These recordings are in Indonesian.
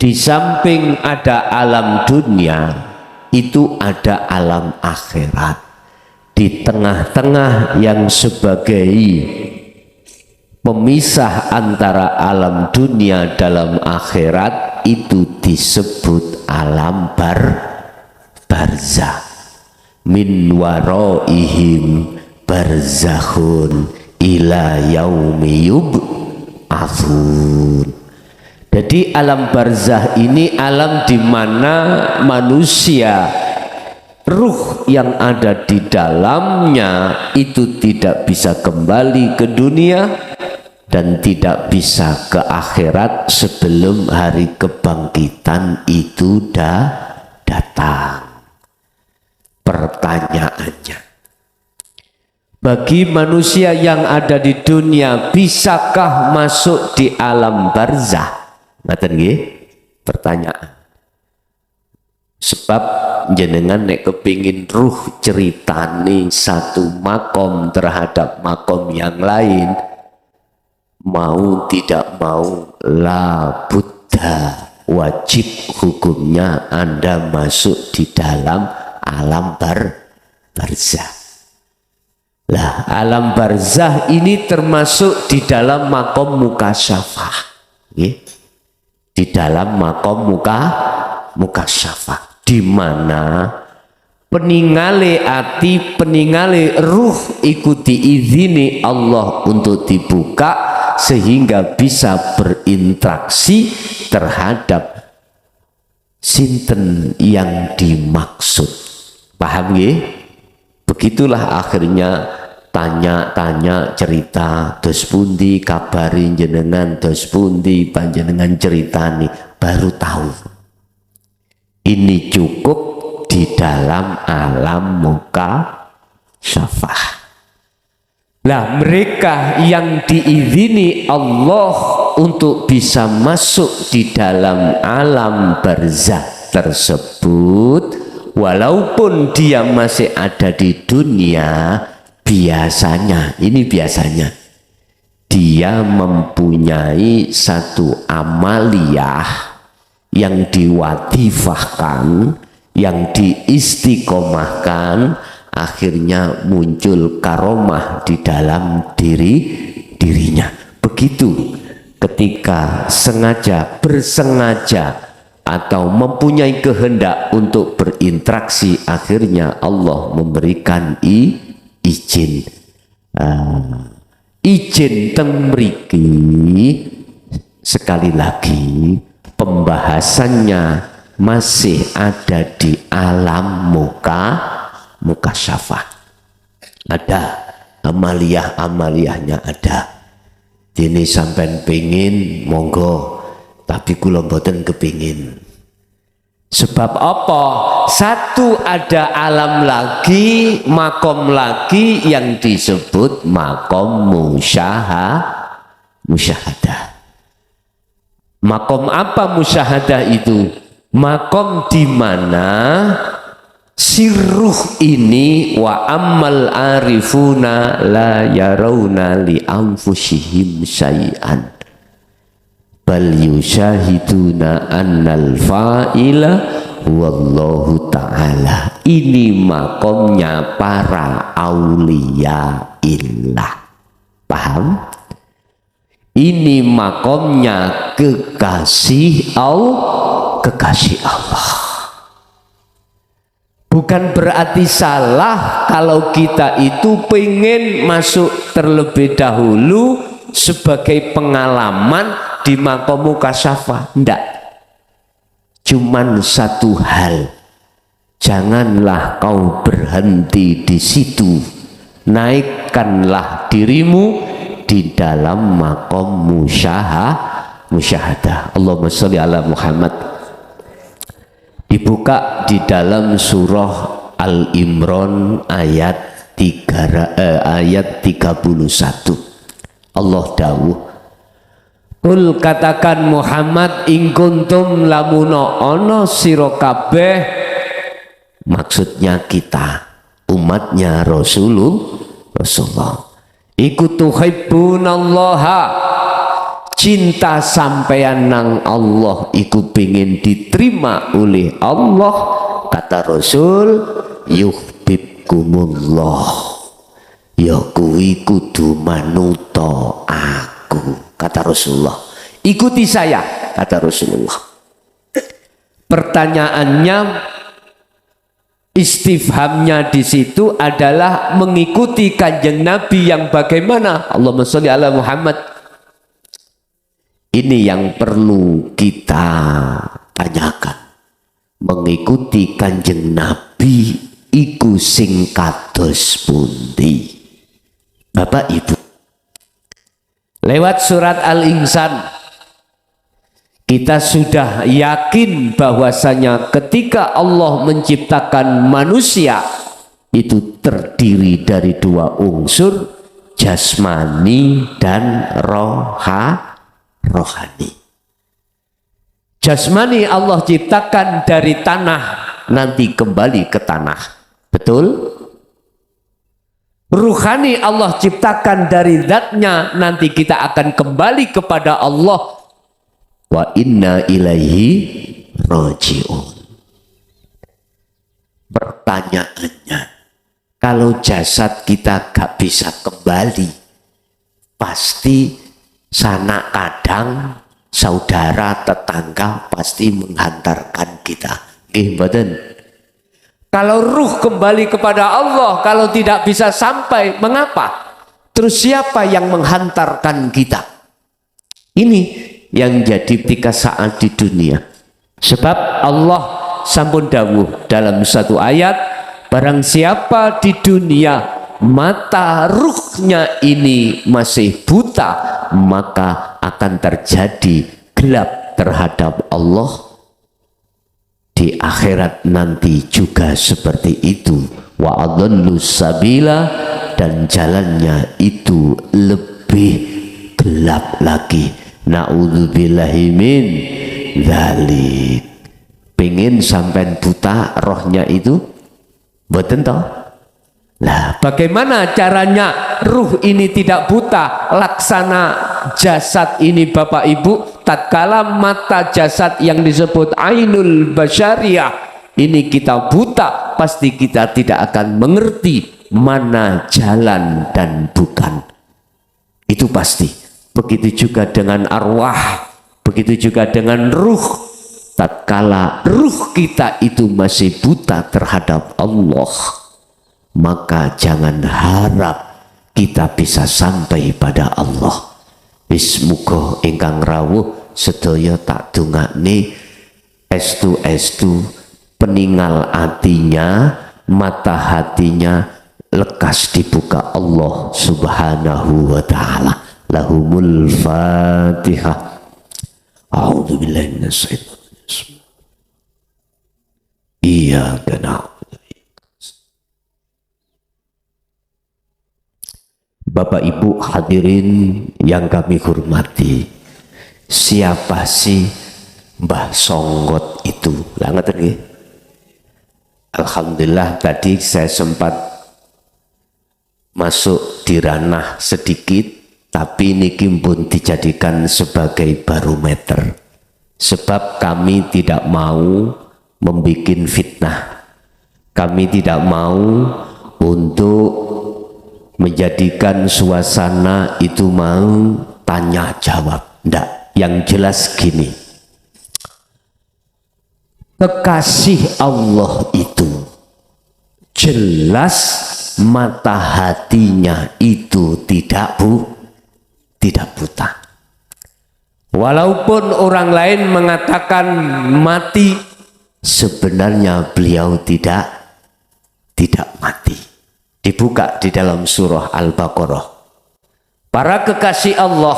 Di samping ada alam dunia, itu ada alam akhirat. Di tengah-tengah yang sebagai pemisah antara alam dunia dalam akhirat itu disebut alam barzah. Min waraihim barzakhun ila yaumi yub'atsun. Jadi alam barzah ini alam di mana manusia, ruh yang ada di dalamnya itu tidak bisa kembali ke dunia dan tidak bisa ke akhirat sebelum hari kebangkitan itu datang. Pertanyaannya, bagi manusia yang ada di dunia, bisakah masuk di alam barzah? Ngaten nggih? Pertanyaan. Sebab jenengan nek kepingin ruh ceritani satu makom terhadap makom yang lain, mau tidak mau la buddha, wajib hukumnya Anda masuk di dalam alam barzah. Lah, alam barzah ini termasuk di dalam makom mukasyafah. Di dalam makom mukasyafah, di mana peningale ati, peningale ruh ikuti izini Allah untuk dibuka sehingga bisa berinteraksi terhadap sinten yang dimaksud. Paham nggih? Begitulah akhirnya tanya-tanya cerita, dos pundi kabari jenengan, dos pundi panjenengan ceritani, baru tahu ini cukup di dalam alam mukasyafah. Lah, mereka yang diizini Allah untuk bisa masuk di dalam alam barzah tersebut, walaupun dia masih ada di dunia, biasanya dia mempunyai satu amaliyah yang diwadifahkan, yang diistiqomahkan, akhirnya muncul karomah di dalam dirinya. Begitu ketika bersengaja atau mempunyai kehendak untuk berinteraksi, akhirnya Allah memberikan izin. Izin teng mriki sekali lagi pembahasannya masih ada di alam mukasyafah. Ada amaliyahnya ada. Dene sampean pengin monggo, tapi kula mboten kepingin. Sebab apa? Satu, ada alam lagi, makom lagi yang disebut makom musyahadah. Makom apa musyahadah itu? Makom di mana si ruh ini wa ammal arifuna la yarawna li anfusihim syai'an bal yusyahiduna annal fa'ila wallahu ta'ala. Ini makomnya para aulia illah. Paham? Ini makomnya kekasih Allah. Bukan berarti salah kalau kita itu pengen masuk terlebih dahulu sebagai pengalaman di makom mukasyafah. Enggak. Cuman satu hal, janganlah kau berhenti di situ, naikkanlah dirimu di dalam makom musyahadah. Allahumma sholli ala Muhammad. Dibuka di dalam surah Al-Imran ayat 31. Allah dawuh, kul katakan Muhammad, in kuntum lamuno ono sira kabeh, maksudnya kita umatnya Rasulullah, iku tuhibbunallaha, cinta sampeyan nang Allah iku pengin diterima oleh Allah, kata Rasul, yuhibbukumullah, ya kuwi kudu manuto aku, kata Rasulullah. Ikuti saya, kata Rasulullah. Pertanyaannya, istifhamnya di situ adalah mengikuti kanjeng Nabi yang bagaimana? Allahumma sholli ala Muhammad. Ini yang perlu kita tanyakan. Mengikuti kanjeng Nabi iku sing kados pundi? Bapak Ibu, lewat surat Al-Insan kita sudah yakin bahwasanya ketika Allah menciptakan manusia itu terdiri dari dua unsur, jasmani dan rohani. Jasmani Allah ciptakan dari tanah, nanti kembali ke tanah, betul? Ruhani Allah ciptakan dari zatnya, nanti kita akan kembali kepada Allah. Wa inna ilaihi raji'un. Pertanyaannya, kalau jasad kita gak bisa kembali, pasti sanak kadang saudara tetangga pasti menghantarkan kita. Mboten. Kalau ruh kembali kepada Allah, kalau tidak bisa sampai, mengapa? Terus siapa yang menghantarkan kita? Ini yang jadi ketika saat di dunia. Sebab Allah sampun dawuh dalam satu ayat, barang siapa di dunia mata ruhnya ini masih buta, maka akan terjadi gelap terhadap Allah. Di akhirat nanti juga seperti itu. Wa adallu sabila, dan jalannya itu lebih gelap lagi. Na'udzubillahi min dzalik. Pengen sampai buta rohnya itu? Mboten toh? Nah, bagaimana caranya ruh ini tidak buta? Laksana jasad ini Bapak Ibu, tatkala mata jasad yang disebut ainul basyariyah ini kita buta, pasti kita tidak akan mengerti mana jalan dan bukan. Itu pasti. Begitu juga dengan arwah, begitu juga dengan ruh. Tatkala ruh kita itu masih buta terhadap Allah, maka jangan harap kita bisa sampai pada Allah. Bismuka ingkang rawuh sedaya tak dongakne estu peninggal hatinya, mata hatinya lekas dibuka Allah Subhanahu wa ta'ala. Lahumul Fatihah. A'udzu billahi minasyaitonir rajim. Iyyaka na'budu. Bapak Ibu hadirin yang kami hormati, siapa sih Mbah Songgot itu? Lah ngoten nggih. Alhamdulillah tadi saya sempat masuk di ranah sedikit, tapi niki pun dijadikan sebagai barometer. Sebab kami tidak mau membuat fitnah. Kami tidak mau untuk menjadikan suasana itu mau tanya jawab. Ndak, yang jelas gini. Kekasih Allah itu jelas mata hatinya itu tidak buta. Walaupun orang lain mengatakan mati, sebenarnya beliau tidak mati. Dibuka di dalam surah Al-Baqarah. Para kekasih Allah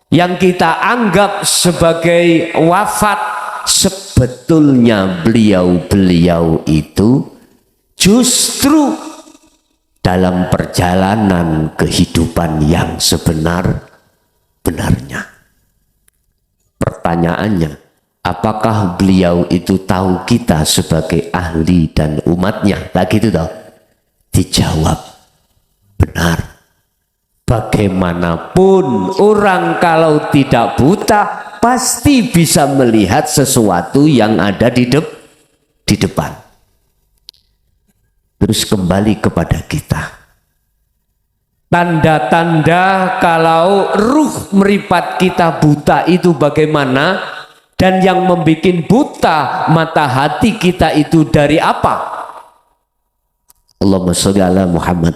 yang kita anggap sebagai wafat, sebetulnya beliau-beliau itu justru dalam perjalanan kehidupan yang sebenar-benarnya. Pertanyaannya, apakah beliau itu tahu kita sebagai ahli dan umatnya? Lagi itu toh? Dijawab benar. Bagaimanapun orang kalau tidak buta pasti bisa melihat sesuatu yang ada di depan. Terus kembali kepada kita. Tanda-tanda kalau ruh meripat kita buta itu bagaimana? Dan yang membuat buta mata hati kita itu dari apa? Allahumma sholli ala Muhammad.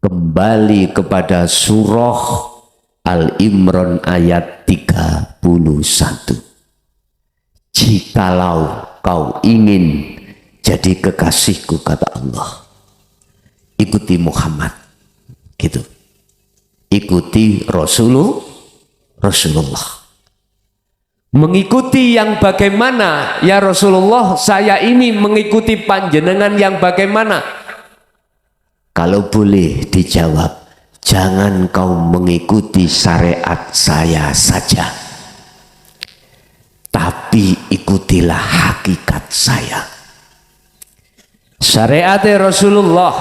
Kembali kepada surah Al-Imran ayat 31. Jikalau kau ingin jadi kekasihku, kata Allah, ikuti Muhammad, gitu. Ikuti Rasulullah. Mengikuti yang bagaimana? Ya Rasulullah, saya ini mengikuti panjenengan yang bagaimana? Kalau boleh dijawab, jangan kau mengikuti syariat saya saja, tapi ikutilah hakikat saya. Syariat Rasulullah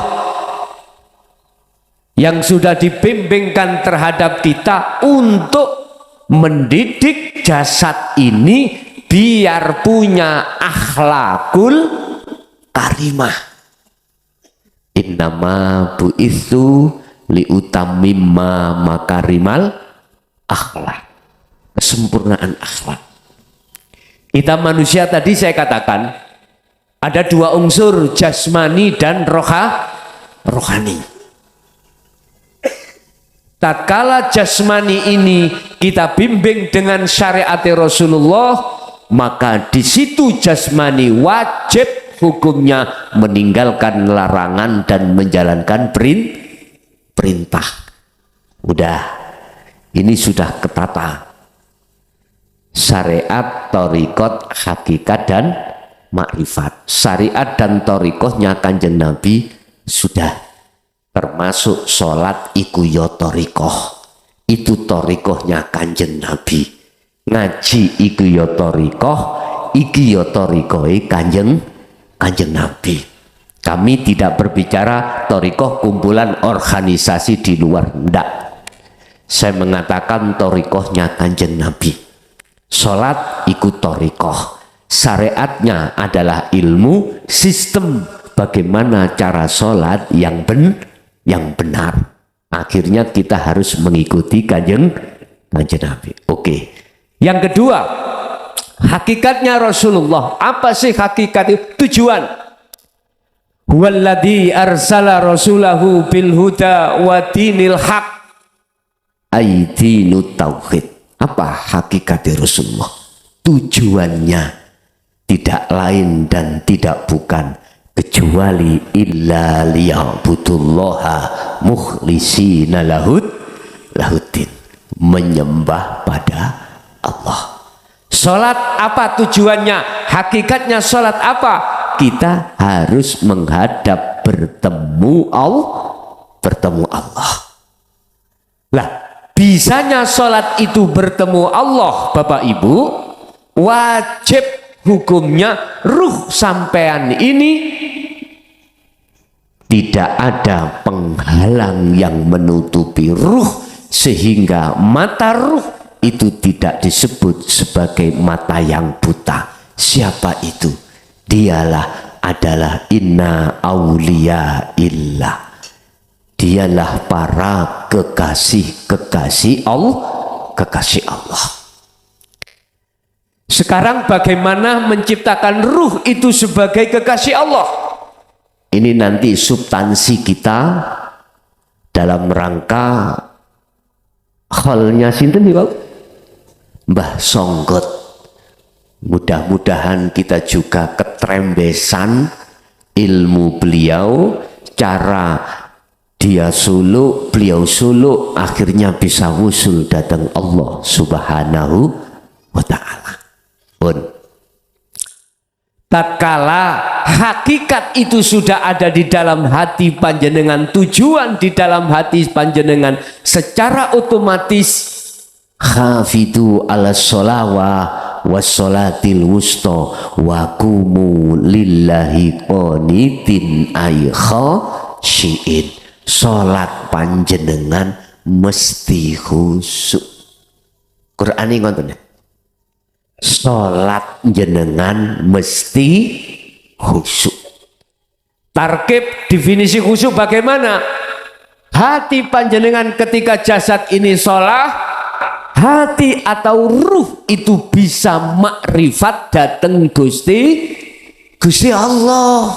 yang sudah dibimbingkan terhadap kita untuk mendidik jasad ini biar punya akhlakul karimah. Innama bu'itsu liutamimma makarimal akhlak. Kesempurnaan akhlak. Kita manusia tadi saya katakan ada dua unsur, jasmani dan rohani. Tatkala jasmani ini kita bimbing dengan syariat Rasulullah, maka di situ jasmani wajib hukumnya meninggalkan larangan dan menjalankan perintah. Udah, ini sudah ketata. Syariat, thariqat, hakikat dan makrifat. Syariat dan thariqahnya Kanjeng Nabi sudah, termasuk sholat iku ya thariqah. Itu thariqahnya Kanjeng Nabi. Ngaji iku ya thariqah, iki ya thariqahe Kanjeng Nabi. Kami tidak berbicara thariqah kumpulan organisasi di luar, enggak. Saya mengatakan thariqahnya Kanjeng Nabi. Salat ikut thariqah. Syariatnya adalah ilmu, sistem bagaimana cara salat yang benar. Akhirnya kita harus mengikuti Kanjeng Nabi. Oke. Yang kedua, hakikatnya Rasulullah. Apa sih hakikat itu? Tujuan. Huwallazi arsala rasulahu bil huda wa dinil haq. Aidinut tauhid. Apa hakikat Rasulullah? Tujuannya tidak lain dan tidak bukan kecuali illa liya'budullaha mukhlishina lahuddin. Menyembah pada Allah. Salat apa tujuannya? Hakikatnya salat apa? Kita harus menghadap bertemu Allah. Lah, bisanya salat itu bertemu Allah, Bapak Ibu, wajib hukumnya ruh sampean ini tidak ada penghalang yang menutupi ruh sehingga mata ruh itu tidak disebut sebagai mata yang buta. Siapa itu? Dialah adalah inna auliya illah. Dialah para kekasih Allah. Sekarang bagaimana menciptakan ruh itu sebagai kekasih Allah? Ini nanti substansi kita dalam rangka halnya sinten nih, Pak? Mbah Songgot. Mudah-mudahan kita juga ketrembesan ilmu beliau, cara dia suluk, beliau suluk, akhirnya bisa wusul datang Allah Subhanahu wa ta'ala. Tatkala hakikat itu sudah ada di dalam hati panjenengan, tujuan di dalam hati panjenengan, secara otomatis hafidu ala sholawa wassolatil wusta wa kumu lillahi qanitin ay khashiin. salat panjenengan mesti khusyuk. Quran ini ngoten. Salat jenengan mesti khusyuk. Tarkib definisi khusyuk bagaimana? Hati panjenengan ketika jasad ini sholat, hati atau ruh itu bisa makrifat dateng Gusti Allah.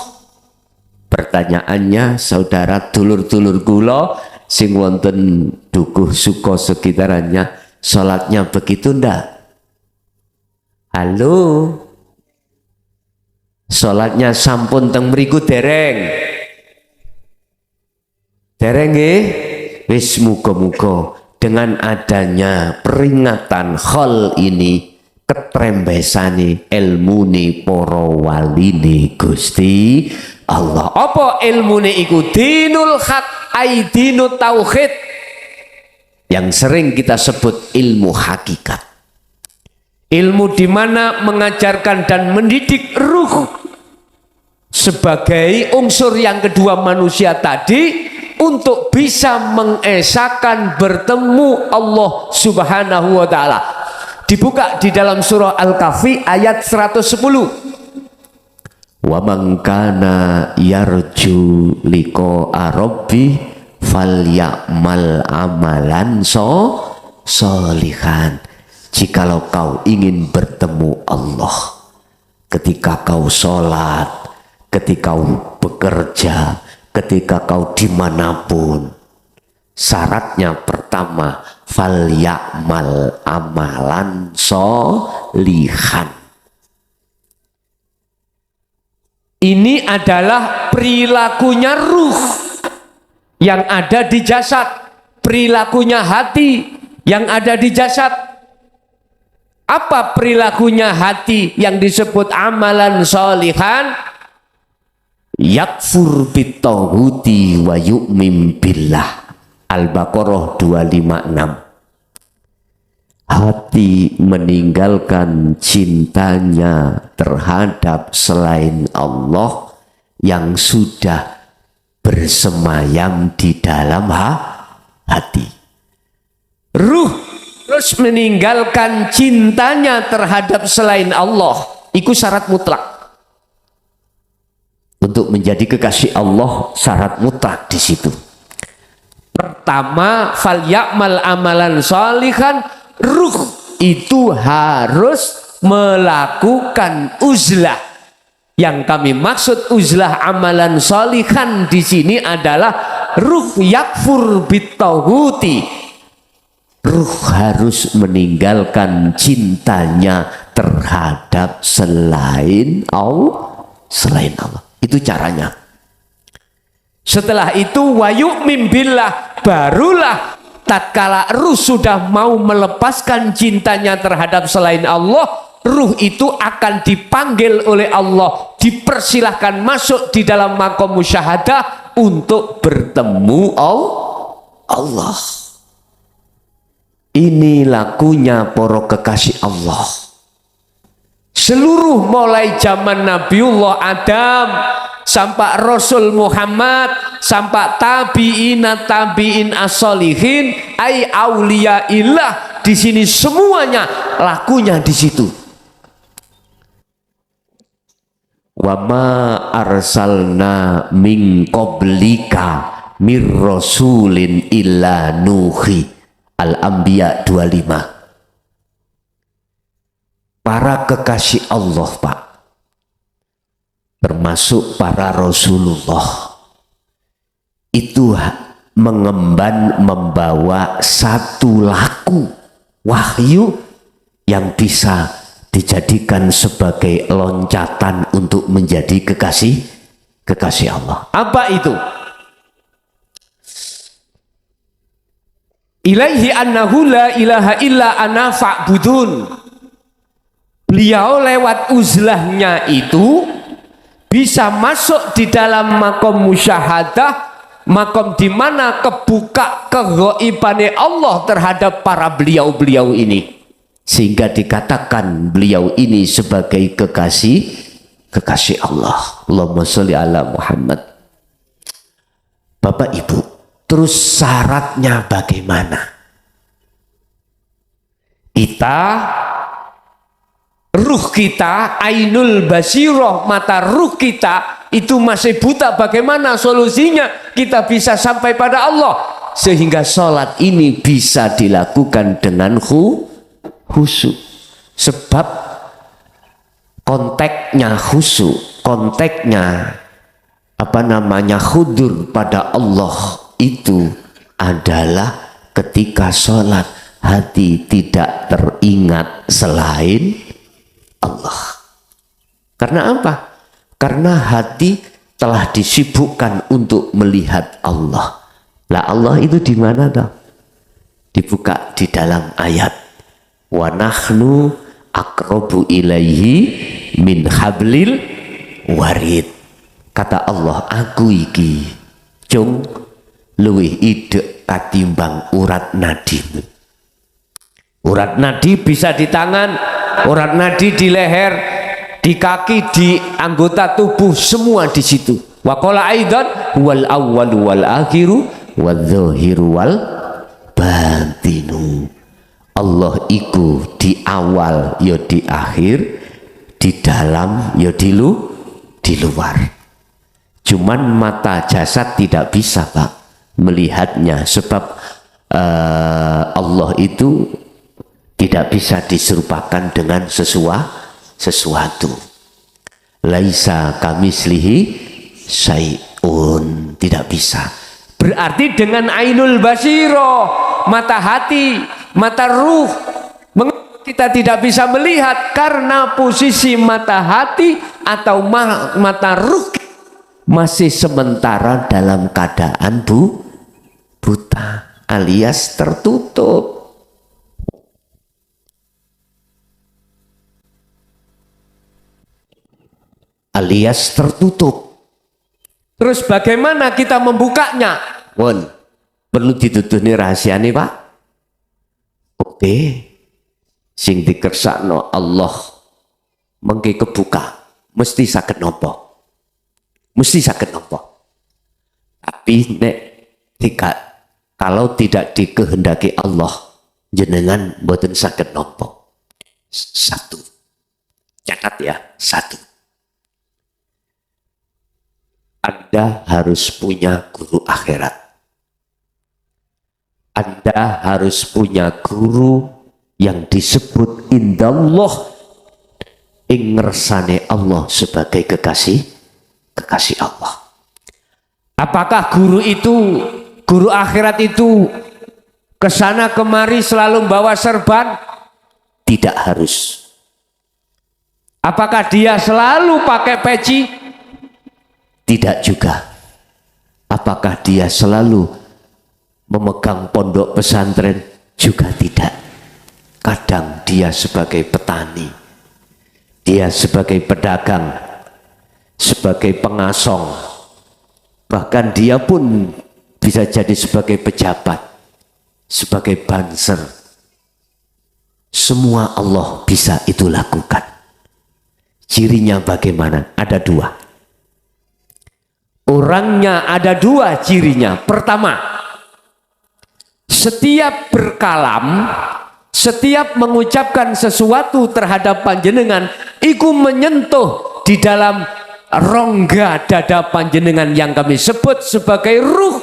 Pertanyaannya, saudara dulur-dulur kula sing wonten Dukuh Suko sekitarannya, sholatnya begitu ndak? Halo, sholatnya sampun teng mriku dereng? Dereng nggih? Wis muga-muga dengan adanya peringatan hal ini ketrembesane ilmune para waline Gusti Allah. Apa ilmune iku? Dinul haq, ai dinut tauhid, yang sering kita sebut ilmu hakikat. Ilmu di mana mengajarkan dan mendidik ruh sebagai unsur yang kedua manusia tadi untuk bisa mengesahkan bertemu Allah Subhanahu wa taala. Dibuka di dalam surah Al-Kahfi ayat 110. Wa man kana yarju liqa'a rabbi falyamal amalan sholihan. Jikalau kau ingin bertemu Allah ketika kau sholat, ketika kau bekerja, ketika kau dimanapun, syaratnya pertama falyamal amalan sholihan. Ini adalah perilakunya ruh yang ada di jasad, perilakunya hati yang ada di jasad. Apa perilakunya hati yang disebut amalan sholihan? Yakfur bitaghuti wa yu'min billah. Al-Baqarah 256. Hati meninggalkan cintanya terhadap selain Allah yang sudah bersemayam di dalam hati. Ruh terus meninggalkan cintanya terhadap selain Allah. Itu syarat mutlak. Untuk menjadi kekasih Allah, syarat mutlak di situ. Pertama, falyamal amalan sholihan, ruh itu harus melakukan uzlah. Yang kami maksud uzlah amalan sholihan di sini adalah ruh yakfur bitaghuti. Ruh harus meninggalkan cintanya terhadap selain Allah. Itu caranya. Setelah itu wa yu'min billah, barulah tatkala ruh sudah mau melepaskan cintanya terhadap selain Allah, ruh itu akan dipanggil oleh Allah, dipersilahkan masuk di dalam maqam musyahadah untuk bertemu Allah. Ini lakunya para kekasih Allah. Seluruh mulai zaman Nabiullah Adam sampai Rasul Muhammad sampai tabi'in as-solihin ai aulia ilah, di sini semuanya lakunya di situ. Wa ma arsalna min qablika mir rasulin illa nuhi. Al-Anbiya 25. Para kekasih Allah, Pak, termasuk para Rasulullah, itu mengemban membawa satu laku wahyu yang bisa dijadikan sebagai loncatan untuk menjadi kekasih Allah. Apa itu? Ilaihi annahu la ilaha illa ana fa'budun. Beliau lewat uzlahnya itu bisa masuk di dalam makom musyahadah, makom di mana kebuka kegaibane Allah terhadap para beliau-beliau ini, sehingga dikatakan beliau ini sebagai kekasih Allah. Allahumma sholli ala Muhammad. Bapak Ibu, Terus syaratnya bagaimana? Ruh kita, ainul basiroh, mata ruh kita itu masih buta. Bagaimana solusinya kita bisa sampai pada Allah? Sehingga sholat ini bisa dilakukan dengan khusyuk. Sebab konteksnya khusyuk, konteksnya khudur pada Allah itu adalah ketika sholat hati tidak teringat selain Allah. Karena apa? Karena hati telah disibukkan untuk melihat Allah. Lah Allah itu di mana dah? Dibuka di dalam ayat. Wa nahnu aqrabu ilaihi min hablil warid. Kata Allah, aku iki cung luwih idek katimbang urat nadimu. Urat nadi bisa di tangan, urat nadi di leher, di kaki, di anggota tubuh, semua di situ. Wa qala aidan wal awwalu wal akhiru wadz-dzahiru wal batinu. Allah iku di awal ya di akhir, di dalam ya di luar. Cuman mata jasad tidak bisa Pak melihatnya, sebab Allah itu tidak bisa diserupakan dengan sesuatu. Laisa kamislihi syai'un, tidak bisa. Berarti dengan ainul basiro, mata hati, mata ruh, kita tidak bisa melihat karena posisi mata hati atau mata ruh masih sementara dalam keadaan buta alias tertutup. Alias tertutup. Terus bagaimana kita membukanya? Perlu dituduh nih rahasia nih Pak. Oke, sing dikersakno Allah mengke kebuka, mesti saged nopo. Mesti saged nopo. Tapi nek kalau tidak dikehendaki Allah, jenengan mboten saged nopo. Satu. Catat ya, satu. Anda harus punya guru akhirat. Anda harus punya guru yang disebut indallah, ing ngersane Allah sebagai kekasih Allah. Apakah guru akhirat itu kesana kemari selalu membawa serban? Tidak harus. Apakah dia selalu pakai peci? Tidak juga. Apakah dia selalu memegang pondok pesantren? Juga tidak. Kadang dia sebagai petani, dia sebagai pedagang, sebagai pengasong, bahkan dia pun bisa jadi sebagai pejabat, sebagai banser. Semua Allah bisa itu lakukan. Cirinya bagaimana? Ada dua. Orangnya ada dua cirinya. Pertama, setiap berkalam, setiap mengucapkan sesuatu terhadap panjenengan, iku menyentuh di dalam rongga dada panjenengan yang kami sebut sebagai ruh,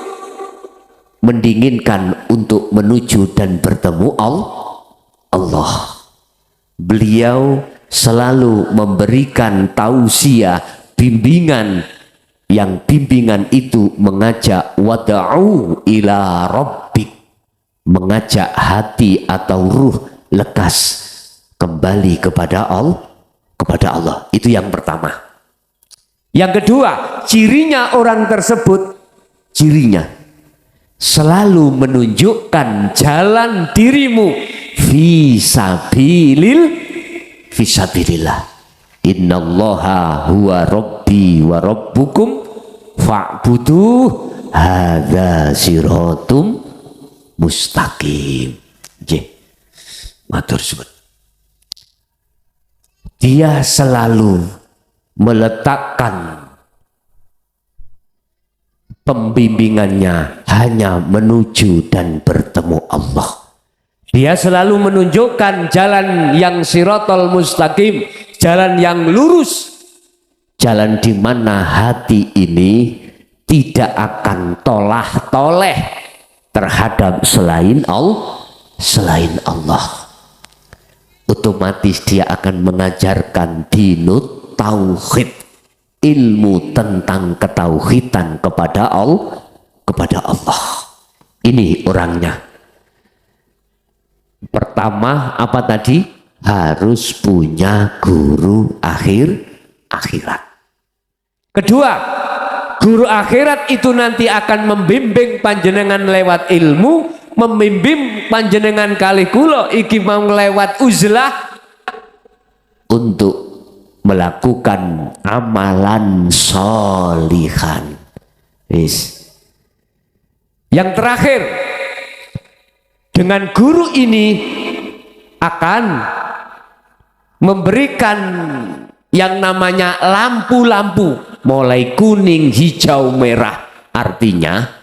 mendinginkan untuk menuju dan bertemu Allah. Beliau selalu memberikan tausiah, bimbingan, yang bimbingan itu mengajak wada'u ila rabbik, mengajak hati atau ruh lekas kembali kepada Allah. Itu yang pertama. Yang kedua, cirinya orang tersebut, cirinya selalu menunjukkan jalan dirimu fisabilillah. Innallaha huwa rabbi wa rabbukum fa'buduh hadza siratum mustaqim. Matur suwun. Dia selalu meletakkan pembimbingannya hanya menuju dan bertemu Allah. Dia selalu menunjukkan jalan yang siratal mustaqim, jalan yang lurus, jalan di mana hati ini tidak akan tolah-toleh terhadap selain Allah. Otomatis dia akan mengajarkan dinut tauhid, ilmu tentang ketauhidan kepada Allah. Ini orangnya. Pertama apa tadi? Harus punya guru akhirat. Kedua, guru akhirat itu nanti akan membimbing panjenengan lewat ilmu, membimbing panjenengan kali kula iki mau lewat uzlah untuk melakukan amalan sholihan. Yang terakhir, dengan guru ini akan memberikan yang namanya lampu-lampu mulai kuning, hijau, merah. Artinya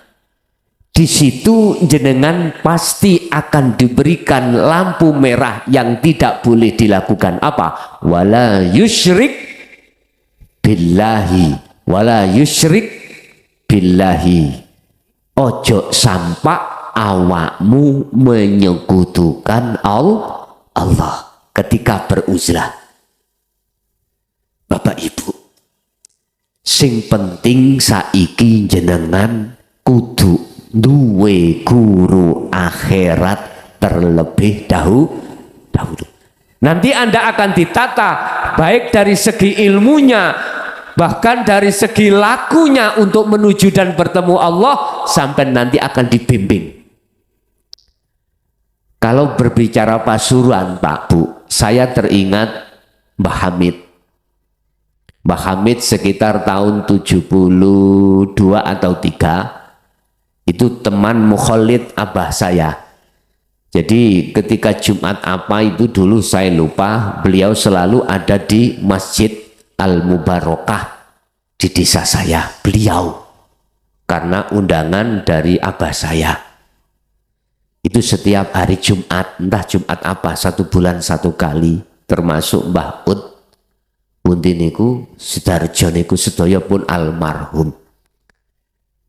di situ jenengan pasti akan diberikan lampu merah yang tidak boleh dilakukan apa? Wala yusyrik billahi, wala yusyrik billahi. Ojo sampai awakmu menyekutukan Allah ketika beruzlah. Bapak Ibu, sing penting saiki jenengan kudu duwe guru akhirat terlebih dahulu. Nanti Anda akan ditata baik dari segi ilmunya, bahkan dari segi lakunya untuk menuju dan bertemu Allah, sampai nanti akan dibimbing. Kalau berbicara Pasuruan Pak Bu, saya teringat Mbah Hamid. Mbah Hamid sekitar tahun 72 atau 3, itu teman mukholid abah saya. Jadi ketika Jumat apa itu dulu saya lupa, beliau selalu ada di Masjid Al-Mubarakah di desa saya. Beliau karena undangan dari abah saya. Itu setiap hari Jumat, entah Jumat apa, 1 bulan 1 kali, termasuk Mbah Ud, pundi niku Sidarjo niku sedaya pun almarhum.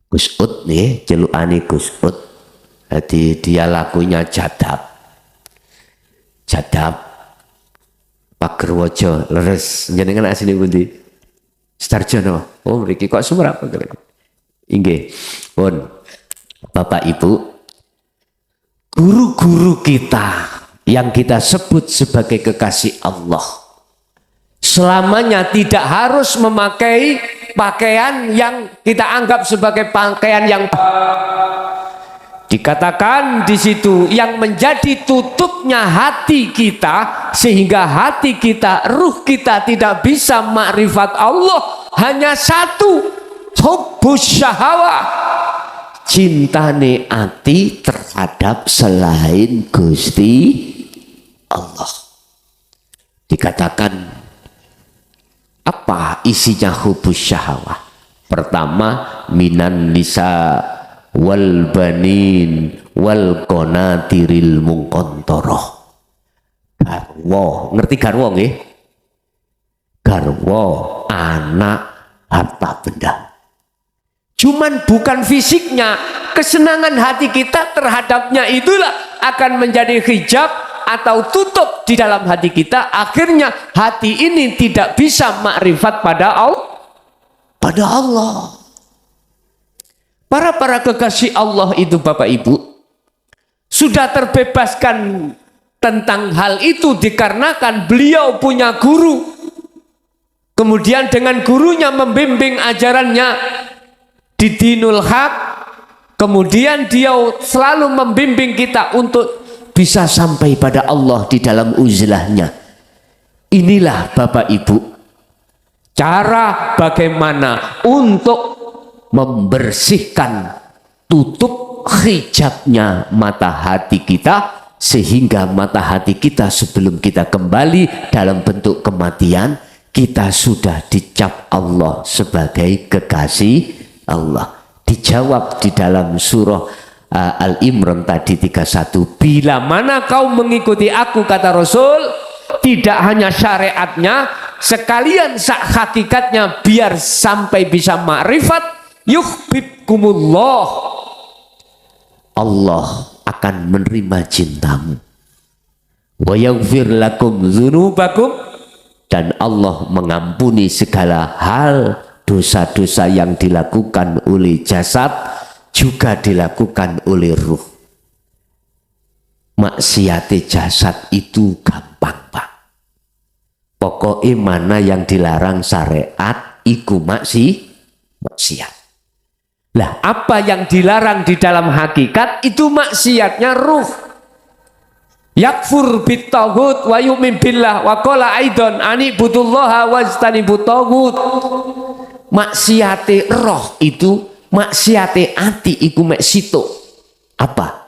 Gus Ud nih, celukane Gus Ud. Jadi dia lakunya jadab. Pak Gerwojo, leres jenengan asli pundi? Sidarjo no. Oh, mriki kok Sumerap. Inggih. Pun Bapak Ibu, guru-guru kita yang kita sebut sebagai kekasih Allah selamanya tidak harus memakai pakaian yang kita anggap sebagai pakaian yang dikatakan di situ yang menjadi tutupnya hati kita, sehingga hati kita, ruh kita tidak bisa makrifat Allah, hanya satu, hubbus syahawah, cintane ati terhadap selain Gusti Allah. Dikatakan apa isinya hubbus syahawah? Pertama, minan nisa wal banin wal qanatiril muqantharah. Garwa, ngerti garwa nggih? Garwa, anak, harta benda. Cuman bukan fisiknya, kesenangan hati kita terhadapnya itulah akan menjadi hijab atau tutup di dalam hati kita. Akhirnya hati ini tidak bisa makrifat pada Allah. Para kekasih Allah itu Bapak Ibu sudah terbebaskan tentang hal itu dikarenakan beliau punya guru. Kemudian dengan gurunya membimbing ajarannya di dinul haq, kemudian dia selalu membimbing kita untuk bisa sampai pada Allah di dalam uzlahnya. Inilah Bapak Ibu cara bagaimana untuk membersihkan tutup hijabnya mata hati kita, sehingga mata hati kita sebelum kita kembali dalam bentuk kematian, kita sudah dicap Allah sebagai kekasih Allah. dijawab di dalam surah Al-Imran tadi 31. Bila mana kau mengikuti aku, kata Rasul, tidak hanya syariatnya, sekalian hakikatnya, biar sampai bisa makrifat, yuhibbukumullah, Allah akan menerima cintamu, wa yaghfir lakum dzunubakum, dan Allah mengampuni segala hal dosa-dosa yang dilakukan oleh jasad, juga dilakukan oleh ruh. Maksiat jasad itu gampang, Pak. Pokoknya mana yang dilarang syariat iku maksiat. Lah, apa yang dilarang di dalam hakikat itu maksiatnya ruh. Yakfur bitaghut wa yu'min billah wa qala aidan ani butullaha wajtanibut taghut. Maksiate roh itu, maksiate ati iku mek situ. Apa?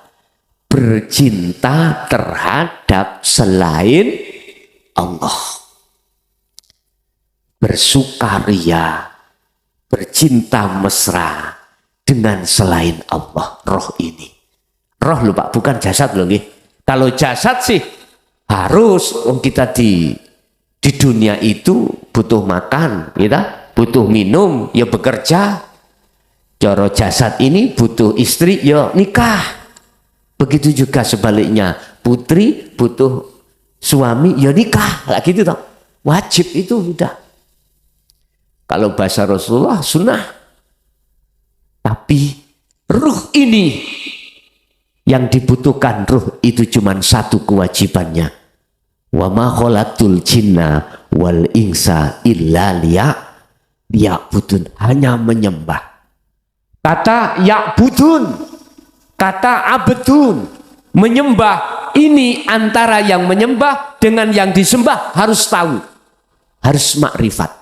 Bercinta terhadap selain Allah. Bersukaria, bercinta mesra dengan selain Allah. Roh ini. Roh lho Pak, bukan jasad lho nggih. Kalau jasad sih harus kita di dunia itu butuh makan, kita butuh minum, ya bekerja. Coro jasad ini butuh istri, ya nikah. Begitu juga sebaliknya, putri butuh suami, ya nikah. Lah gitu toh. Wajib itu udah. Kalau bahasa Rasulullah sunnah. Tapi ruh ini yang dibutuhkan, ruh itu cuma satu kewajibannya. Wa ma khalaqtul jinna wal insa illa liya'budun, hanya menyembah. Kata ya'budun, kata abdun, menyembah ini antara yang menyembah dengan yang disembah harus tahu, harus makrifat.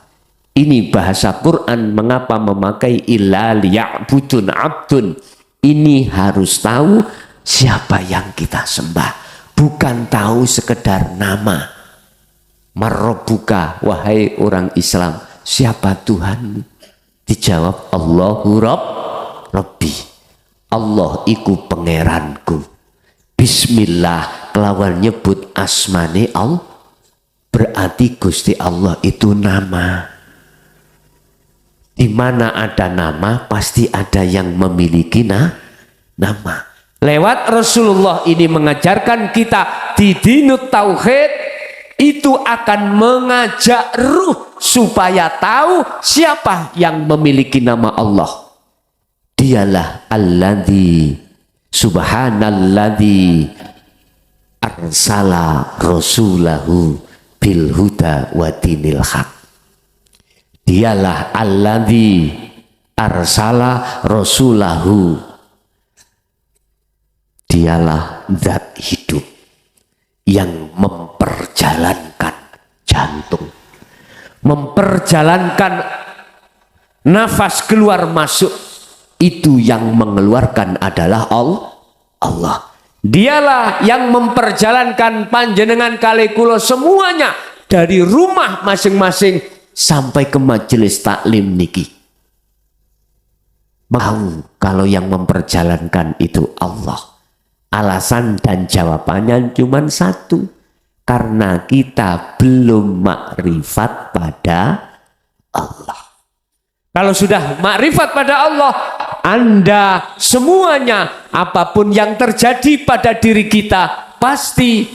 Ini bahasa Quran mengapa memakai illa liya'budun abdun. Ini harus tahu siapa yang kita sembah, bukan tahu sekedar nama. Marabbuka, wahai orang Islam, siapa Tuhan? Dijawab Allahu Rabbi, Allah iku pangeranku. Bismillah, kelawan nyebut asmane Allah, berarti Gusti Allah itu nama. Di mana ada nama pasti ada yang memiliki nama. Lewat Rasulullah ini mengajarkan kita di dinut tauhid itu akan mengajak ruh supaya tahu siapa yang memiliki nama Allah. Dialah alladzi, subhanalladzi arsala rasulahu bil huda wa dinil haq. Dialah alladzi arsala rasulahu, dialah zat hidup yang memperjalankan jantung, memperjalankan nafas keluar masuk, itu yang mengeluarkan adalah Allah. Dialah yang memperjalankan panjenengan kali kula semuanya dari rumah masing-masing sampai ke majelis taklim niki. Mau kalau yang memperjalankan itu Allah. Alasan dan jawabannya cuma satu, karena kita belum makrifat pada Allah. Kalau sudah makrifat pada Allah, Anda semuanya apapun yang terjadi pada diri kita pasti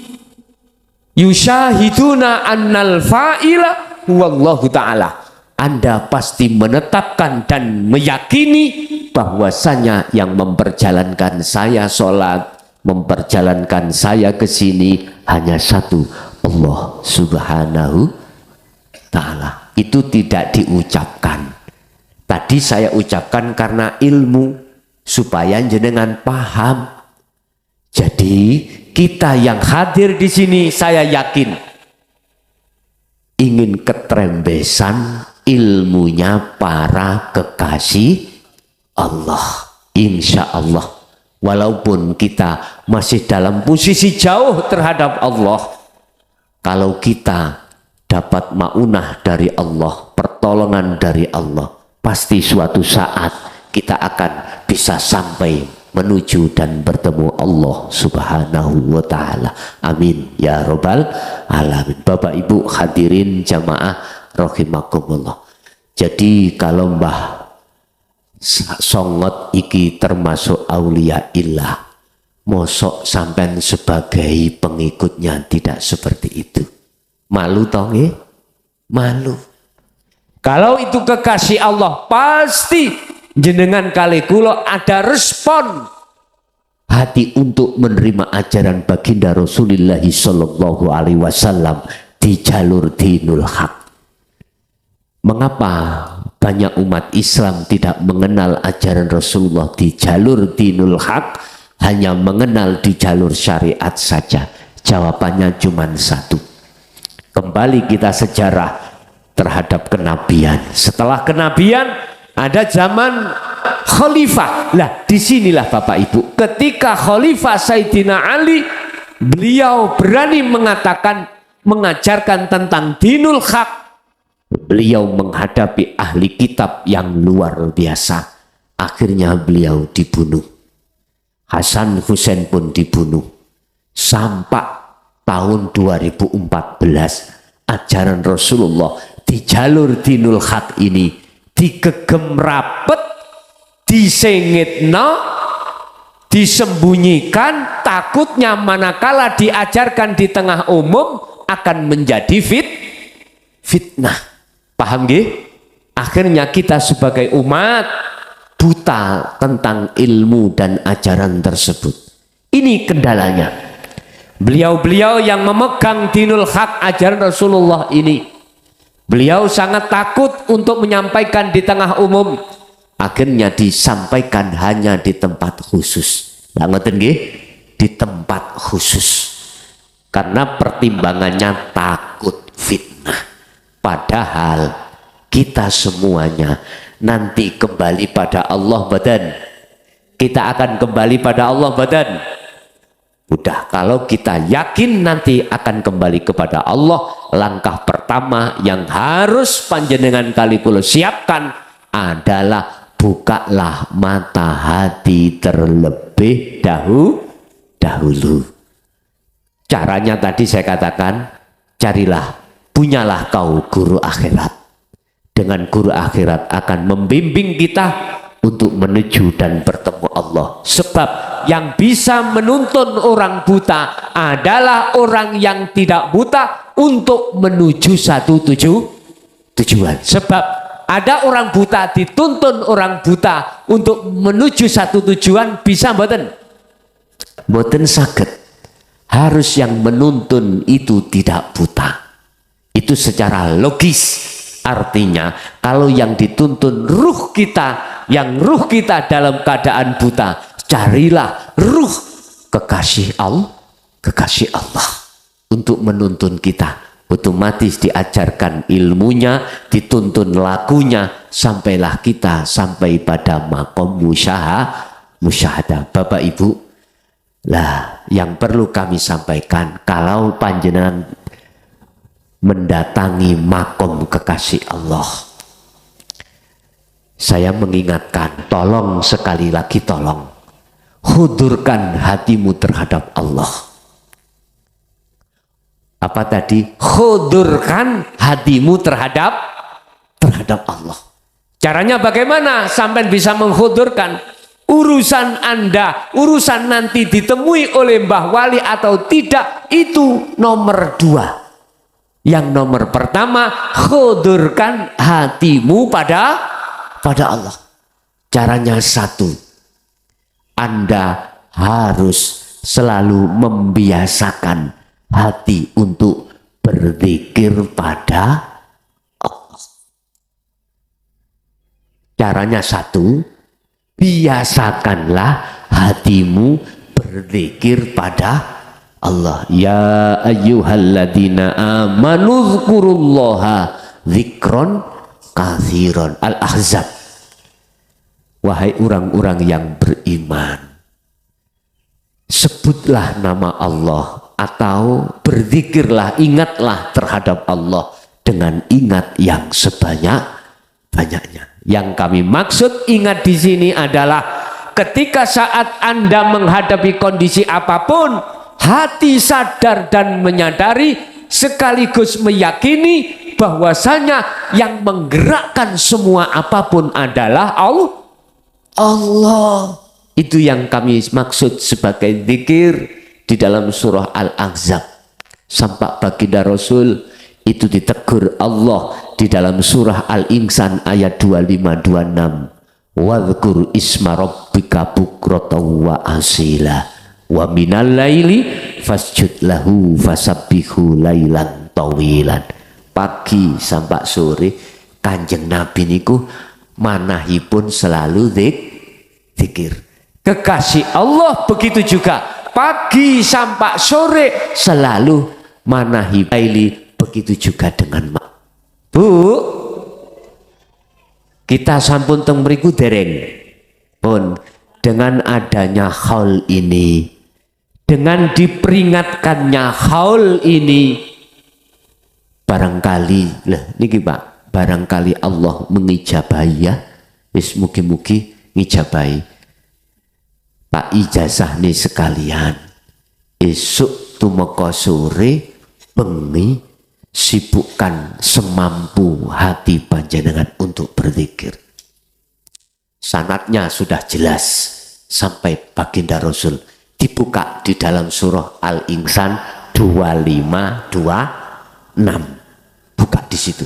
yusyahiduna annal fa'ila huwallahu ta'ala. Anda pasti menetapkan dan meyakini bahwasanya yang memperjalankan saya sholat, memperjalankan saya ke sini hanya satu, Allah subhanahu ta'ala. Itu tidak diucapkan. Tadi saya ucapkan karena ilmu, supaya jenengan paham. Jadi kita yang hadir di sini, saya yakin ingin ketrembesan ilmunya para kekasih Allah, insya Allah. Walaupun kita masih dalam posisi jauh terhadap Allah, kalau kita dapat maunah dari Allah, pertolongan dari Allah, pasti suatu saat kita akan bisa sampai menuju dan bertemu Allah Subhanahu wa Ta'ala. Amin ya Rabbal Alamin. Bapak Ibu hadirin jamaah rahimakumullah. Jadi kalau Mbah Songot iki termasuk aulia illah, mosok sampean sebagai pengikutnya tidak seperti itu. Malu toh nggih? Malu. Kalau itu kekasih Allah, pasti jenengan kali kula ada respon hati untuk menerima ajaran baginda Rasulullah sallallahu alaihi wasallam di jalur dinul haq. Mengapa banyak umat Islam tidak mengenal ajaran Rasulullah di jalur dinul haq, hanya mengenal di jalur syariat saja? Jawabannya cuma satu. Kembali kita sejarah terhadap kenabian. Setelah kenabian ada zaman khalifah. Lah disinilah Bapak Ibu, ketika khalifah Sayyidina Ali, beliau berani mengatakan, mengajarkan tentang dinul haq. Beliau menghadapi ahli kitab yang luar biasa. Akhirnya beliau dibunuh. Hasan Hussein pun dibunuh. Sampai tahun 2014 ajaran Rasulullah di jalur dinul haq ini digegem rapet, disengitno, disembunyikan, takutnya manakala diajarkan di tengah umum akan menjadi fitnah. Paham nggih? Akhirnya kita sebagai umat buta tentang ilmu dan ajaran tersebut. Ini kendalanya. Beliau-beliau yang memegang dinul haq ajaran Rasulullah ini, beliau sangat takut untuk menyampaikan di tengah umum. Akhirnya disampaikan hanya di tempat khusus. Lah ngoten nggih? Di tempat khusus. Karena pertimbangannya takut fitnah. Padahal kita semuanya nanti kembali pada Allah badan. Kita akan kembali pada Allah badan. Udah, kalau kita yakin nanti akan kembali kepada Allah, langkah pertama yang harus panjenengan kali kula siapkan adalah bukalah mata hati terlebih dahulu. Caranya tadi saya katakan, punyalah kau guru akhirat. Dengan guru akhirat akan membimbing kita untuk menuju dan bertemu Allah. Sebab yang bisa menuntun orang buta adalah orang yang tidak buta untuk menuju satu tujuan. Sebab ada orang buta dituntun orang buta untuk menuju satu tujuan, bisa mboten? Mboten saged. Harus yang menuntun itu tidak buta. Itu secara logis. Artinya kalau yang dituntun ruh kita, yang ruh kita dalam keadaan buta, carilah ruh kekasih Allah untuk menuntun kita. Otomatis diajarkan ilmunya, dituntun lakunya, sampailah kita sampai pada makom musyahadah. Bapak Ibu, lah yang perlu kami sampaikan, kalau panjenengan mendatangi makom kekasih Allah, saya mengingatkan, tolong sekali lagi, tolong hudurkan hatimu terhadap Allah. Apa tadi? Hudurkan hatimu terhadap Allah. Caranya bagaimana sampai bisa menghudurkan? Urusan Anda, urusan nanti ditemui oleh Mbah Wali atau tidak, itu nomor 2. Yang nomor pertama, hudurkan hatimu pada Allah. Caranya satu, Anda harus selalu membiasakan hati untuk berzikir pada Allah. Caranya satu, biasakanlah hatimu berzikir pada Allah. Ya ayyuhalladzina amanu dzkurullaha dzikron katsiron. Al-Ahzab. Wahai orang-orang yang beriman, sebutlah nama Allah atau berzikirlah, ingatlah terhadap Allah dengan ingat yang sebanyak-banyaknya. Yang kami maksud ingat di sini adalah ketika saat Anda menghadapi kondisi apapun, hati sadar dan menyadari sekaligus meyakini bahwasanya yang menggerakkan semua apapun adalah Allah. Itu yang kami maksud sebagai zikir di dalam surah Al-Ahzab. Sampai baginda Rasul itu ditegur Allah di dalam surah Al-Insan ayat 25-26. Wadhkur isma rabbika bukratan wa asila wa minal laili fasjud lahu fasabbihu lailan tawilan. Pagi sampai sore Kanjeng Nabi niku manahipun selalu zikir. Kekasih Allah begitu juga pagi sampai sore selalu manahi laili, begitu juga dengan Bu. Kita sampun teng mriku dereng pun dengan adanya haul ini, dengan diperingatkannya haul ini, barangkali lah niki Pak, barangkali Allah mengijabahi ya. Wis mugi-mugi ngijabahi. Pak ijazah nih sekalian. Esuk tumeka sore bengi sibukkan semampu hati panjenengan untuk berzikir. Sanadnya sudah jelas sampai baginda Rasul, dibuka di dalam surah Al-Insan 25-26. Buka di situ.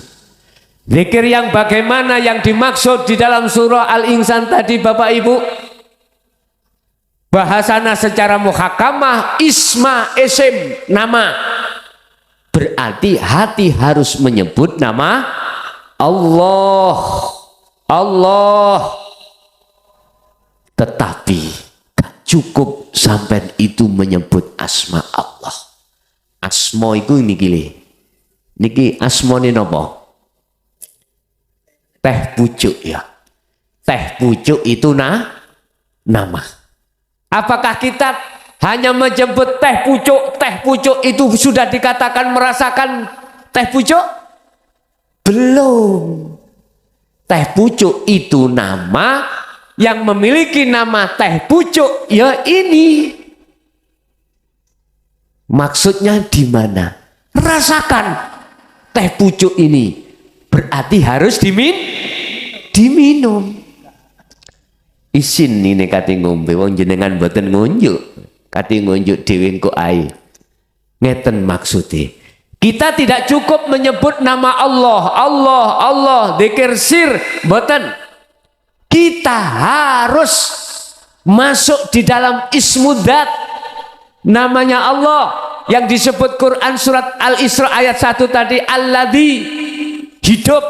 Zikir yang bagaimana yang dimaksud di dalam surah Al-Insan tadi Bapak Ibu? Bahasana secara muhakamah isma isim nama. Berarti hati harus menyebut nama Allah. Tetapi gak cukup sampai itu menyebut asma Allah. Asma itu niki asma ini nopo? Teh pucuk ya. Teh pucuk itu nama. Apakah kita hanya menyebut teh pucuk itu sudah dikatakan merasakan teh pucuk? Belum. Teh pucuk itu nama, yang memiliki nama teh pucuk ya ini. Maksudnya di mana? Rasakan teh pucuk ini. Berarti harus diminum. Isin ini kati ngombe wong jenengan mboten ngunjuk. Kati ngunjuk dhewe engko ae. Ngeten maksudnya. Kita tidak cukup menyebut nama Allah, zikir sir, mboten. Kita harus masuk di dalam ismudzat. Namanya Allah yang disebut Quran surat Al-Isra ayat 1 tadi, alladzi, hidup.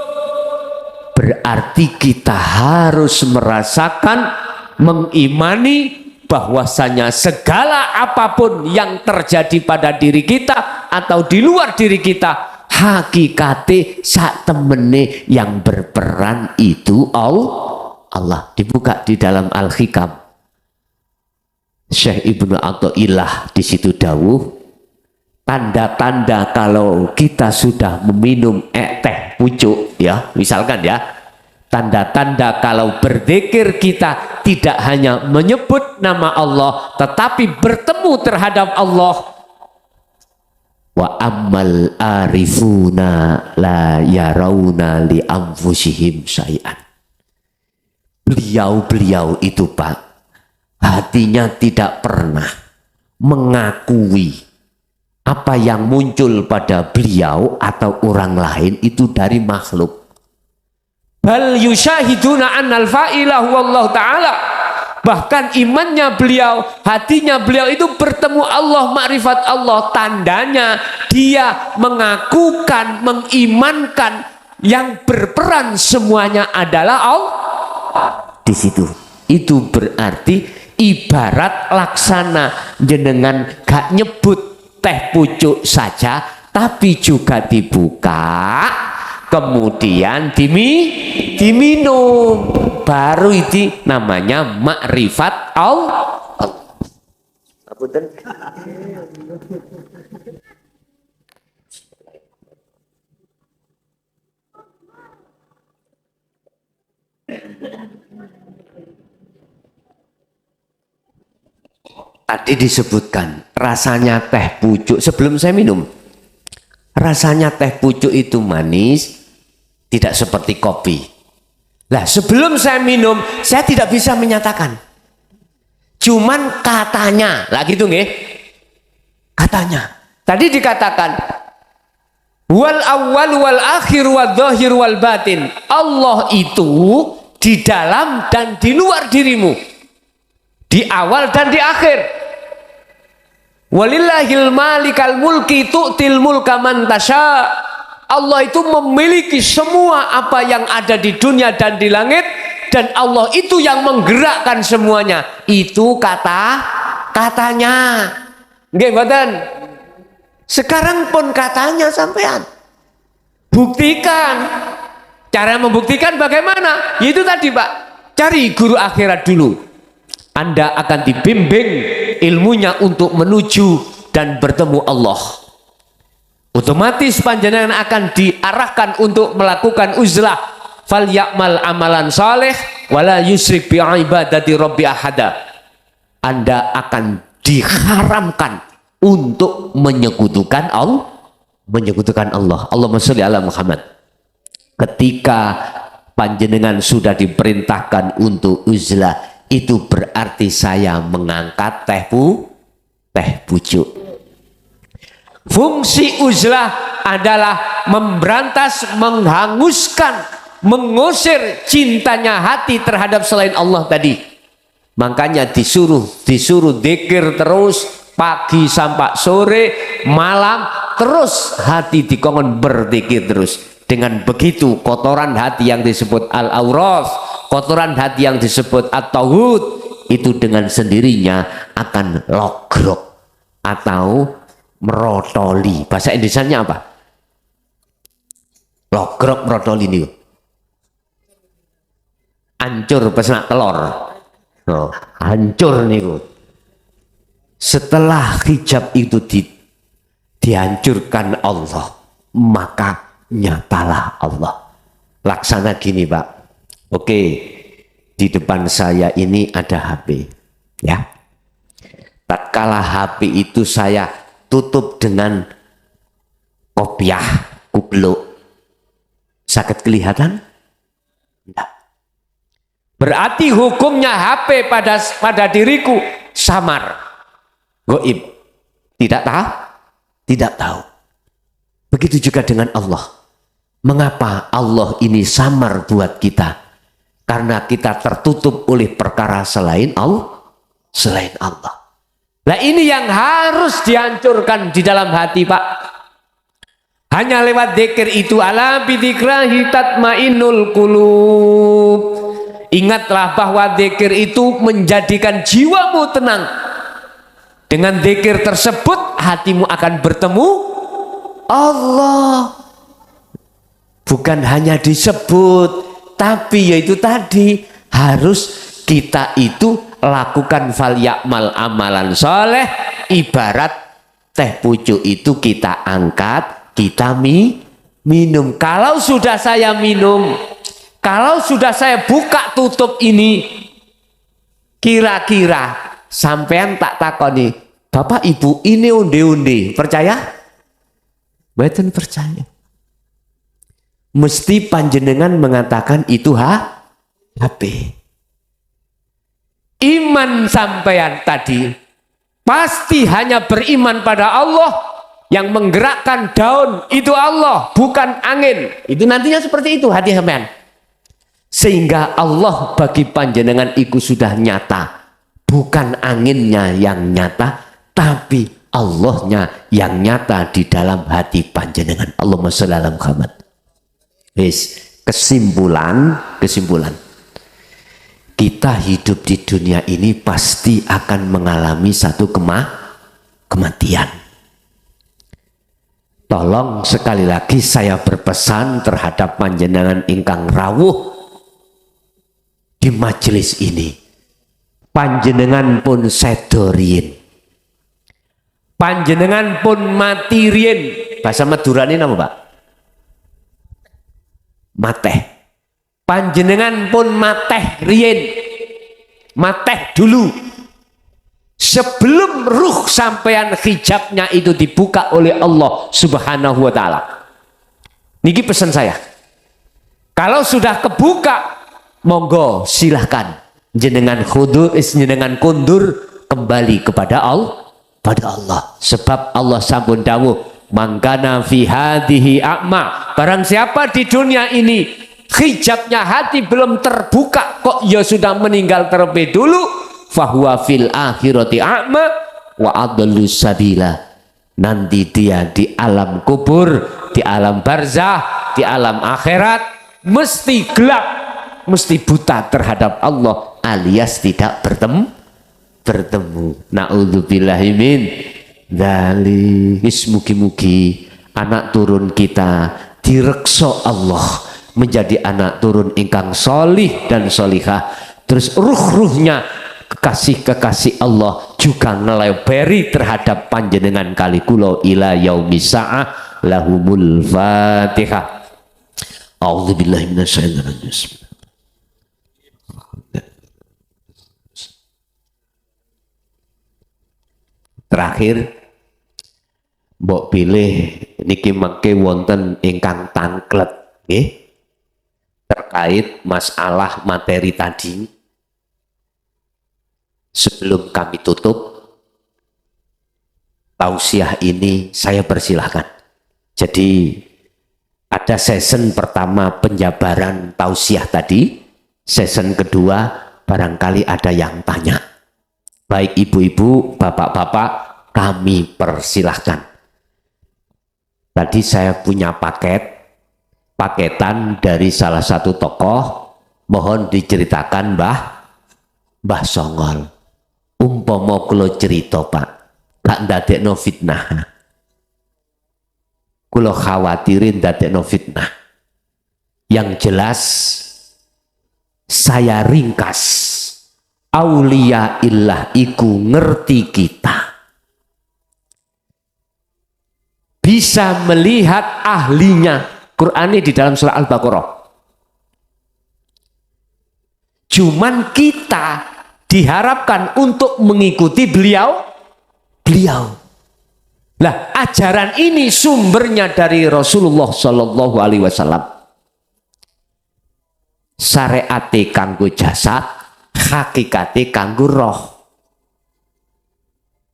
Berarti kita harus merasakan, mengimani bahwasanya segala apapun yang terjadi pada diri kita atau di luar diri kita, hakikate sak temene yang berperan itu Allah. Dibuka di dalam Al-Hikam. Syekh Ibnu Athaillah di situ dawuh, tanda-tanda kalau kita sudah meminum teh pucuk ya, misalkan ya, tanda-tanda kalau berzikir kita tidak hanya menyebut nama Allah tetapi bertemu terhadap Allah. Wa ammal arifuna la yarawna li anfusihim syai'an. Beliau-beliau itu Pak, hatinya tidak pernah mengakui apa yang muncul pada beliau atau orang lain itu dari makhluk. Bal yusyahiduna annal fa'ilah wallahu ta'ala. Bahkan imannya beliau, hatinya beliau itu bertemu Allah, makrifat Allah. Tandanya dia mengakukan, mengimankan yang berperan semuanya adalah Allah. Di situ. Itu berarti ibarat laksana jenengan gak nyebut teh pucuk saja, tapi juga dibuka, kemudian diminum, baru itu namanya makrifat Allah. tadi disebutkan rasanya teh pucuk sebelum saya minum. Rasanya teh pucuk itu manis, tidak seperti kopi. Lah sebelum saya minum, saya tidak bisa menyatakan. Cuman katanya, lah gitu nggih. Katanya. Tadi dikatakan wal awwal wal akhir wal zahir wal batin. Allah itu di dalam dan di luar dirimu. Di awal dan di akhir. Walillahil malikal mulki tu'til mulka man tasya. Allah itu memiliki semua apa yang ada di dunia dan di langit, dan Allah itu yang menggerakkan semuanya. Itu katanya. Nggih mboten? Sekarang pun katanya sampean. Buktikan. Cara membuktikan bagaimana? Yaitu tadi Pak, cari guru akhirat dulu. Anda akan dibimbing ilmunya untuk menuju dan bertemu Allah. Otomatis panjenengan akan diarahkan untuk melakukan uzlah. Fal ya'mal amalan saleh wala yusrik bi ibadati rabbi ahada. Anda akan diharamkan untuk menyekutukan Allah. Allahumma sholli ala Muhammad. Ketika panjenengan sudah diperintahkan untuk uzlah, itu berarti saya mengangkat teh pucuk. Fungsi uzlah adalah memberantas, menghanguskan, mengusir cintanya hati terhadap selain Allah tadi. Makanya disuruh dzikir terus pagi sampai sore, malam terus hati dikongkon berzikir terus. Dengan begitu kotoran hati yang disebut al-auras, kotoran hati yang disebut at-tauhid, itu dengan sendirinya akan logrok atau merotoli. Bahasa Indonesianya apa? Logrok merotoli ini. Hancur pesnak telur. Oh, hancur niku. Setelah hijab itu dihancurkan Allah, maka nyatalah Allah. Laksana gini Pak. Oke, di depan saya ini ada HP, ya. Tatkala HP itu saya tutup dengan kopiah kubluk, sakit kelihatan? Tidak. Berarti hukumnya HP pada diriku samar, goib, tidak tahu, tidak tahu. Begitu juga dengan Allah. Mengapa Allah ini samar buat kita? Karena kita tertutup oleh perkara selain Allah. Nah ini yang harus dihancurkan di dalam hati Pak. Hanya lewat dzikir itu, ala bidzikrahi tatmainnul qulub. Ingatlah bahwa dzikir itu menjadikan jiwamu tenang. Dengan dzikir tersebut hatimu akan bertemu Allah. Bukan hanya disebut, tapi yaitu tadi harus kita itu lakukan fal ya'mal amalan soleh. Ibarat teh pucuk itu kita angkat, kita minum. Kalau sudah saya minum, kalau sudah saya buka tutup ini, kira-kira sampean tak takoni, Bapak Ibu ini onde-onde, percaya? Mboten percaya. Mesti panjenengan mengatakan itu HP. Iman sampean tadi pasti hanya beriman pada Allah. Yang menggerakkan daun itu Allah, bukan angin. Itu nantinya seperti itu hati sampean. Sehingga Allah bagi panjenengan itu sudah nyata. Bukan anginnya yang nyata, tapi Allahnya yang nyata di dalam hati panjenengan. Allahumma sholli ala Muhammad. Kesimpulan, kita hidup di dunia ini pasti akan mengalami satu kematian. Tolong sekali lagi saya berpesan terhadap panjenengan ingkang rawuh di majelis ini. Panjenengan pun sedorien, panjenengan pun matirien. Bahasa Madura ini nama Pak? Mateh. Panjenengan pun mateh rien, mateh dulu. sebelum ruh sampean hijabnya itu dibuka oleh Allah Subhanahu wa taala. Niki pesan saya. Kalau sudah kebuka, monggo silahkan jenengan kundur kembali kepada Allah, sebab Allah sampun dawuh, mangkana fi hadhihi a'ma, barang siapa di dunia ini hijabnya hati belum terbuka kok ya sudah meninggal terlebih dulu, fahuwa fil akhirati a'ma wa adallu sabila, nanti dia di alam kubur, di alam barzah, di alam akhirat mesti gelap, mesti buta terhadap Allah, alias tidak bertemu. Na'udzubillahi min dzalik. Mugi-mugi anak turun kita direksa Allah menjadi anak turun ingkang solih dan solihah, terus ruh-ruhnya kekasih-kekasih Allah juga ngeleberi terhadap panjenengan kali kulo ila yaumis sa'ah. Lahumul Fatihah. A'udzubillahi minasyaitonir rajim. Terakhir mbok pilih niki mangke wonten ingkang tangklet nggih terkait masalah materi tadi. Sebelum kami tutup tausiah ini, saya persilahkan. Jadi ada season pertama penjabaran tausiah tadi, season kedua barangkali ada yang tanya. Baik ibu-ibu, bapak-bapak, kami persilahkan. Tadi saya punya paketan dari salah satu tokoh, mohon diceritakan Mbah Songol. Umpama kula cerita Pak, gak ndadekno fitnah. Kula khawatirin ndadekno fitnah. Yang jelas saya ringkas, aulia illah iku ngerti kita, bisa melihat ahlinya. Quran ini di dalam surah Al-Baqarah. Cuman kita diharapkan untuk mengikuti beliau. Lah, ajaran ini sumbernya dari Rasulullah Shallallahu Alaihi Wasallam. Syariate kanggo jasad, hakikate kanggo roh.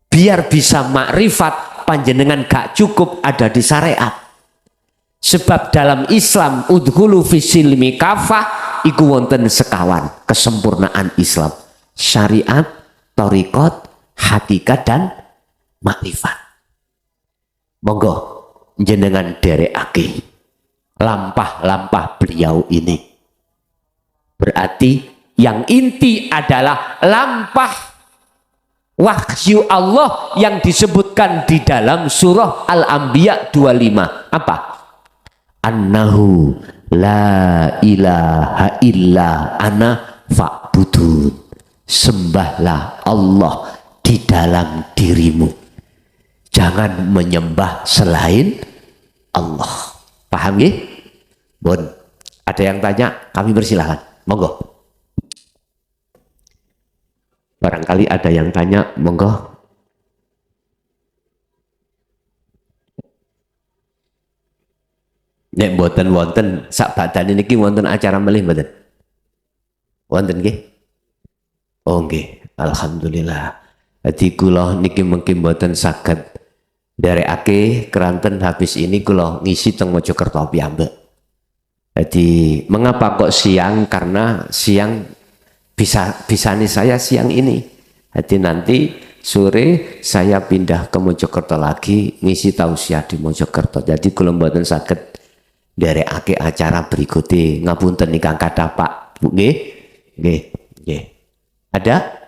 Biar bisa makrifat, panjenengan gak cukup ada di syariat. Sebab dalam Islam udhulu fisilmi kafah iku wonten sekawan kesempurnaan Islam. Syariat, thariqat, hakikat dan makrifat. Monggo jenengan derekake lampah-lampah beliau ini. Berarti yang inti adalah lampah wahyu Allah yang disebutkan di dalam surah Al-Anbiya 25. Apa? Annahu la ilaha illa ana fa'budun. Sembahlah Allah di dalam dirimu, jangan menyembah selain Allah. Paham ya? Bon, ada yang tanya, kami persilahkan. Monggo. Barangkali ada yang tanya, monggo. Nek wonten sak badan niki wonten acara melih mboten? Wonten nggih? Oh nggih, alhamdulillah. Jadi kula niki mungkin mboten saged nderekake keranten habis ini kula ngisi teng Mojokerto piyambak. Jadi mengapa kok siang? Karena siang bisani saya siang ini. Jadi nanti sore saya pindah ke Mojokerto lagi ngisi tausiah di Mojokerto. Jadi kula mboten saged nderekake acara berikutnya. Ngapunten nikah kata Pak Bu nggih. Nggih. Ada?